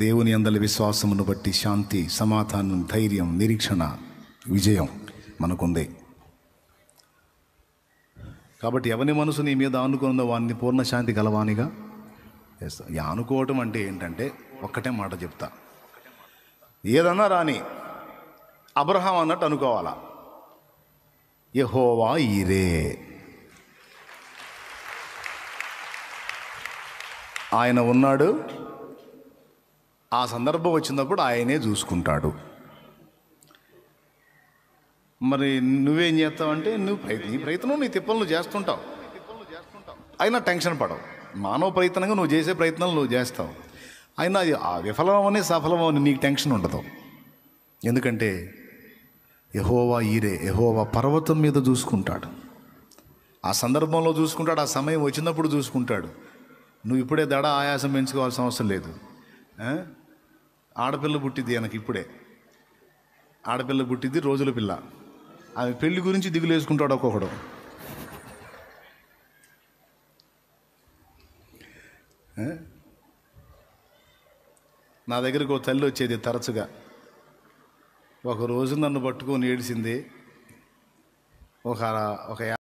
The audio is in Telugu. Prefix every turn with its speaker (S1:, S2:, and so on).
S1: దేవుని యందలి విశ్వాసమును బట్టి శాంతి, సమాధానం, ధైర్యం, నిరీక్షణ, విజయం మనకుంది. కాబట్టి ఎవని మనసు నీ మీద ఆనుకున్నదో వాడిని పూర్ణ శాంతి గలవానిగా చేస్తా. ఈ ఆనుకోవటం అంటే ఏంటంటే ఒక్కటే మాట చెప్తా, ఏదన్నా రాని అబ్రహాం అన్నట్టు అనుకోవాలా. యెహోవా ఈరే, ఆయన ఉన్నాడు, ఆ సందర్భం వచ్చినప్పుడు ఆయనే చూసుకుంటాడు. మరి నువ్వేం చేస్తావంటే నీ ప్రయత్నం, నీ తిప్పలు నువ్వు చేస్తుంటావు, అయినా టెన్షన్ పడవు. మానవ ప్రయత్నంగా నువ్వు చేసే ప్రయత్నాలు నువ్వు చేస్తావు, అయినా అది విఫలమని సఫలమని నీకు టెన్షన్ ఉండదు. ఎందుకంటే యెహోవా ఈరే, యెహోవా పర్వతం మీద చూసుకుంటాడు, ఆ సందర్భంలో చూసుకుంటాడు, ఆ సమయం వచ్చినప్పుడు చూసుకుంటాడు. నువ్వు ఇప్పుడే దడ ఆయాసం పెంచుకోవాల్సిన అవసరం లేదు. ఆడపిల్ల పుట్టిద్ది ఆయనకి, ఇప్పుడే ఆడపిల్ల పుట్టిద్ది, రోజుల పిల్ల. ఆమె పెళ్లి గురించి దిగులు వేసుకుంటాడు ఒక్కొక్కడు. నా దగ్గరికి ఒక తల్లి వచ్చేది తరచుగా. ఒకరోజు నన్ను పట్టుకొని ఏడిసింది. ఒక